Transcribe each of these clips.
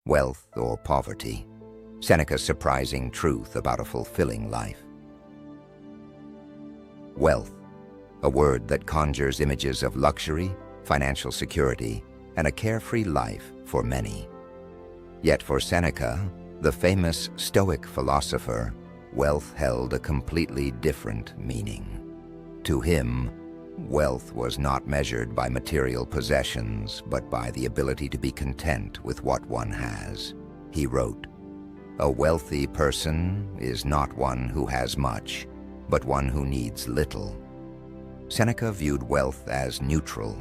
wealth or poverty. Seneca's surprising truth about a fulfilling life. Wealth, a word that conjures images of luxury, financial security, and a carefree life for many. Yet for Seneca, the famous Stoic philosopher, wealth held a completely different meaning. To him, wealth was not measured by material possessions, but by the ability to be content with what one has. He wrote, "A wealthy person is not one who has much, but one who needs little." Seneca viewed wealth as neutral,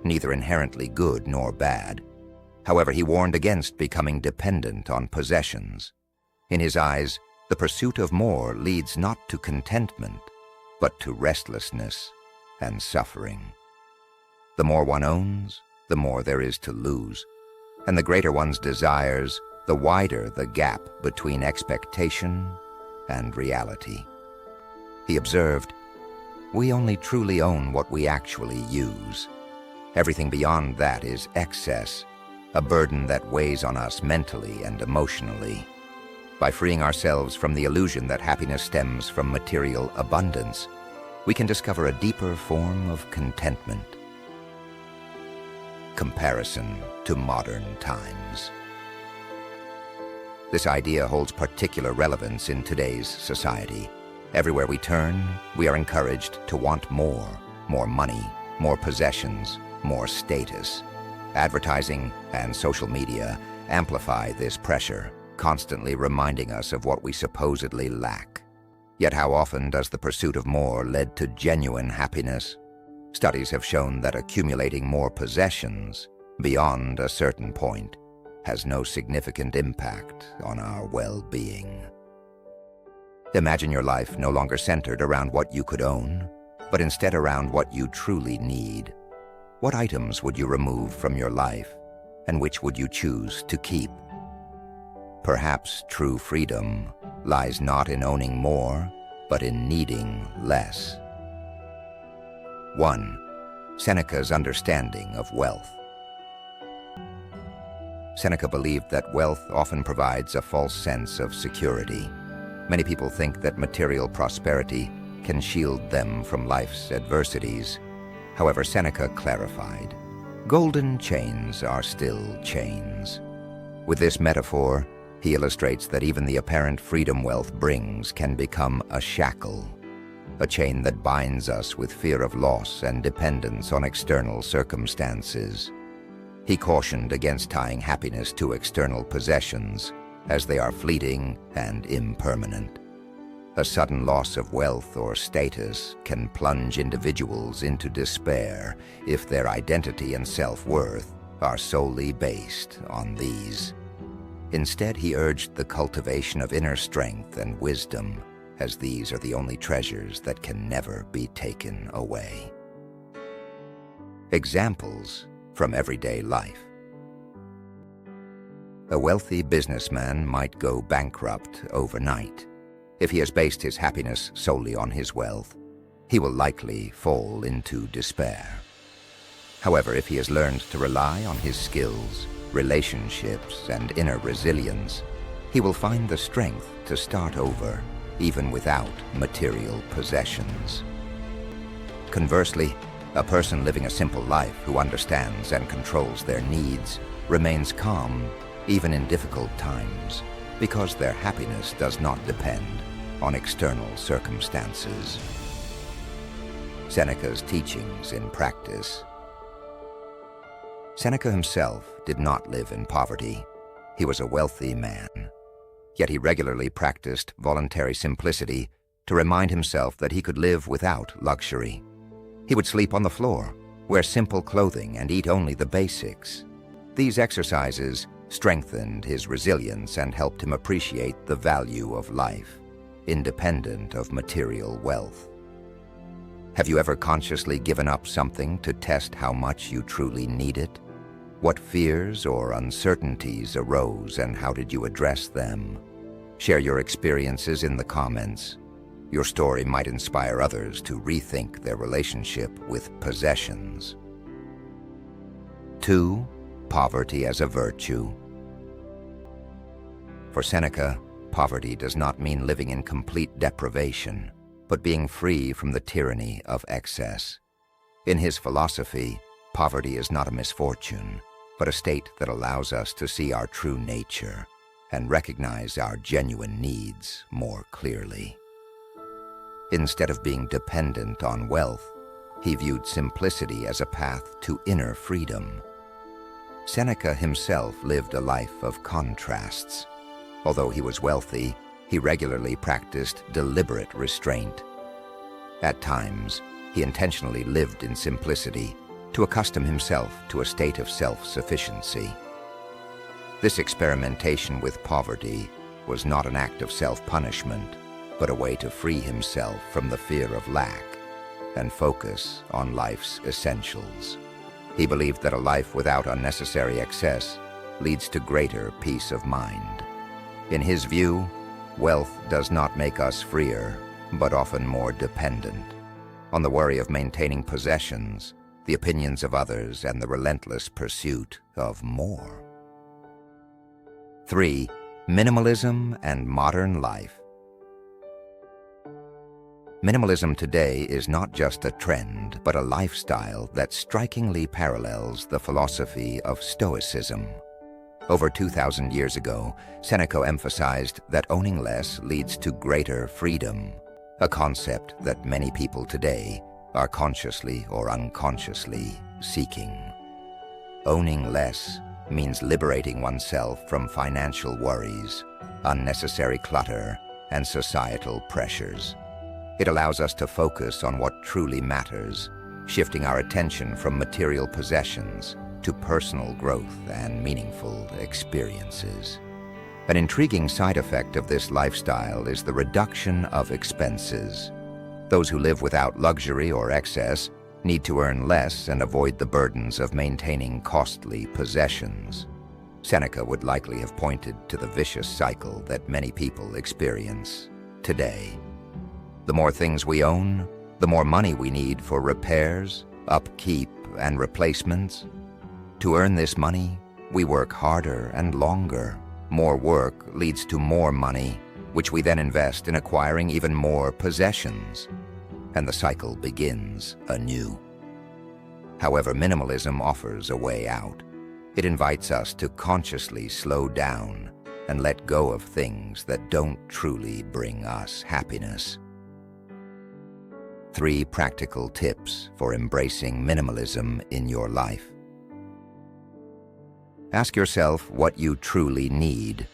neither inherently good nor bad. However, he warned against becoming dependent on possessions. In his eyes, the pursuit of more leads not to contentment, but to restlessness and suffering. The more one owns, the more there is to lose, and the greater one's desires, the wider the gap between expectation and reality. He observed, "We only truly own what we actually use. Everything beyond that is excess, a burden that weighs on us mentally and emotionally. By freeing ourselves from the illusion that happiness stems from material abundance, we can discover a deeper form of contentment." Comparison to modern times. This idea holds particular relevance in today's society. Everywhere we turn, we are encouraged to want more money, more possessions, more status. Advertising and social media amplify this pressure, constantly reminding us of what we supposedly lack. Yet how often does the pursuit of more lead to genuine happiness? Studies have shown that accumulating more possessions, beyond a certain point, has no significant impact on our well-being. Imagine your life no longer centered around what you could own, but instead around what you truly need. What items would you remove from your life, and which would you choose to keep? Perhaps true freedom lies not in owning more, but in needing less. 1. Seneca's understanding of wealth. Seneca believed that wealth often provides a false sense of security. Many people think that material prosperity can shield them from life's adversities. However, Seneca clarified, "Golden chains are still chains." With this metaphor, he illustrates that even the apparent freedom wealth brings can become a shackle, a chain that binds us with fear of loss and dependence on external circumstances. He cautioned against tying happiness to external possessions, as they are fleeting and impermanent. A sudden loss of wealth or status can plunge individuals into despair if their identity and self-worth are solely based on these. Instead, he urged the cultivation of inner strength and wisdom, as these are the only treasures that can never be taken away. Examples from everyday life. A wealthy businessman might go bankrupt overnight. If he has based his happiness solely on his wealth, he will likely fall into despair. However, if he has learned to rely on his skills, relationships, and inner resilience, he will find the strength to start over, even without material possessions. Conversely, a person living a simple life who understands and controls their needs remains calm even in difficult times, because their happiness does not depend on external circumstances. Seneca's teachings in practice. Seneca himself did not live in poverty. He was a wealthy man. Yet he regularly practiced voluntary simplicity to remind himself that he could live without luxury. He would sleep on the floor, wear simple clothing, and eat only the basics. These exercises strengthened his resilience and helped him appreciate the value of life, independent of material wealth. Have you ever consciously given up something to test how much you truly need it? What fears or uncertainties arose, and how did you address them? Share your experiences in the comments. Your story might inspire others to rethink their relationship with possessions. 2. Poverty as a virtue. For Seneca, poverty does not mean living in complete deprivation, but being free from the tyranny of excess. In his philosophy, poverty is not a misfortune, but a state that allows us to see our true nature and recognize our genuine needs more clearly. Instead of being dependent on wealth, he viewed simplicity as a path to inner freedom. Seneca himself lived a life of contrasts. Although he was wealthy, he regularly practiced deliberate restraint. At times, he intentionally lived in simplicity to accustom himself to a state of self-sufficiency. This experimentation with poverty was not an act of self-punishment, but a way to free himself from the fear of lack and focus on life's essentials. He believed that a life without unnecessary excess leads to greater peace of mind. In his view, wealth does not make us freer, but often more dependent on the worry of maintaining possessions, the opinions of others, and the relentless pursuit of more. 3. Minimalism and modern life. Minimalism today is not just a trend, but a lifestyle that strikingly parallels the philosophy of Stoicism. Over 2,000 years ago, Seneca emphasized that owning less leads to greater freedom, a concept that many people today are consciously or unconsciously seeking. Owning less means liberating oneself from financial worries, unnecessary clutter, and societal pressures. It allows us to focus on what truly matters, shifting our attention from material possessions to personal growth and meaningful experiences. An intriguing side effect of this lifestyle is the reduction of expenses. Those who live without luxury or excess need to earn less and avoid the burdens of maintaining costly possessions. Seneca would likely have pointed to the vicious cycle that many people experience today. The more things we own, the more money we need for repairs, upkeep, and replacements. To earn this money, we work harder and longer. More work leads to more money, which we then invest in acquiring even more possessions, and the cycle begins anew. However, minimalism offers a way out. It invites us to consciously slow down and let go of things that don't truly bring us happiness. 3 practical tips for embracing minimalism in your life. Ask yourself what you truly need.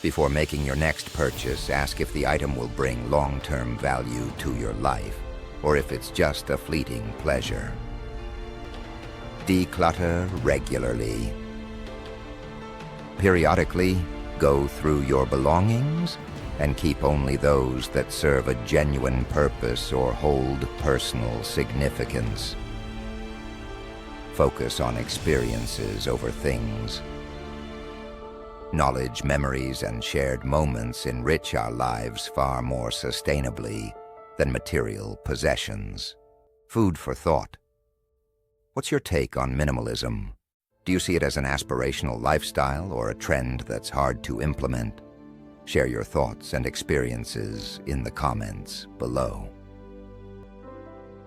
Before making your next purchase, ask if the item will bring long-term value to your life, or if it's just a fleeting pleasure. Declutter regularly. Periodically, go through your belongings and keep only those that serve a genuine purpose or hold personal significance. Focus on experiences over things. Knowledge, memories, and shared moments enrich our lives far more sustainably than material possessions. Food for thought. What's your take on minimalism? Do you see it as an aspirational lifestyle or a trend that's hard to implement? Share your thoughts and experiences in the comments below.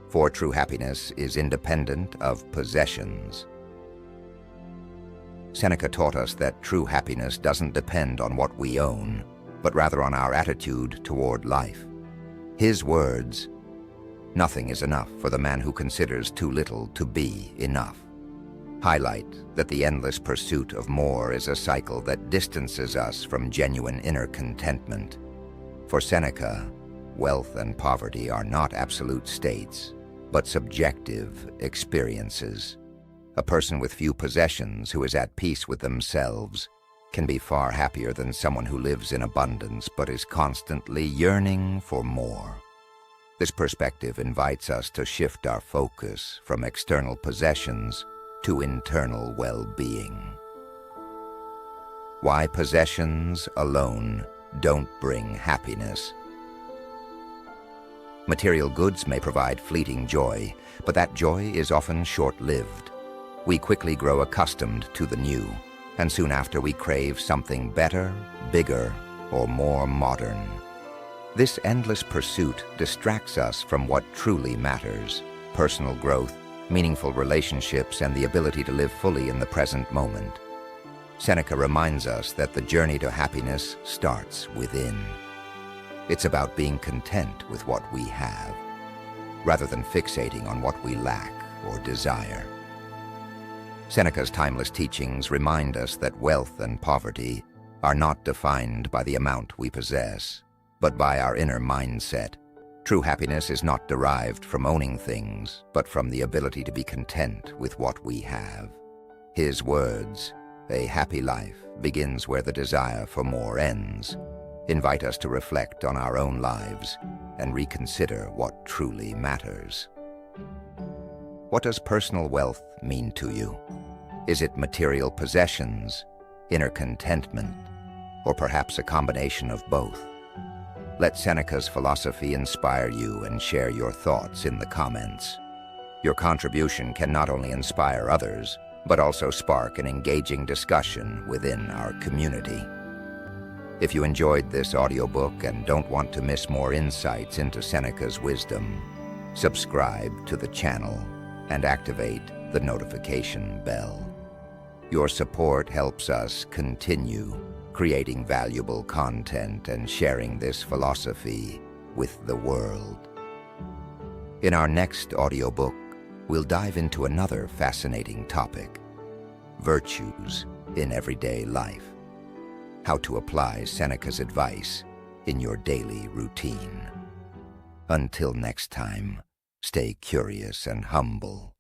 For true happiness is independent of possessions. Seneca taught us that true happiness doesn't depend on what we own, but rather on our attitude toward life. His words, "Nothing is enough for the man who considers too little to be enough," highlight that the endless pursuit of more is a cycle that distances us from genuine inner contentment. For Seneca, wealth and poverty are not absolute states, but subjective experiences. A person with few possessions who is at peace with themselves can be far happier than someone who lives in abundance but is constantly yearning for more. This perspective invites us to shift our focus from external possessions to internal well-being. Why possessions alone don't bring happiness. Material goods may provide fleeting joy, but that joy is often short-lived. We quickly grow accustomed to the new, and soon after we crave something better, bigger, or more modern. This endless pursuit distracts us from what truly matters: personal growth, meaningful relationships, and the ability to live fully in the present moment. Seneca reminds us that the journey to happiness starts within. It's about being content with what we have, rather than fixating on what we lack or desire. Seneca's timeless teachings remind us that wealth and poverty are not defined by the amount we possess, but by our inner mindset. True happiness is not derived from owning things, but from the ability to be content with what we have. His words, "A happy life begins where the desire for more ends," invite us to reflect on our own lives and reconsider what truly matters. What does personal wealth mean to you? Is it material possessions, inner contentment, or perhaps a combination of both? Let Seneca's philosophy inspire you and share your thoughts in the comments. Your contribution can not only inspire others, but also spark an engaging discussion within our community. If you enjoyed this audiobook and don't want to miss more insights into Seneca's wisdom, subscribe to the channel and activate the notification bell. Your support helps us continue creating valuable content and sharing this philosophy with the world. In our next audiobook, we'll dive into another fascinating topic: virtues in everyday life. How to apply Seneca's advice in your daily routine. Until next time, stay curious and humble.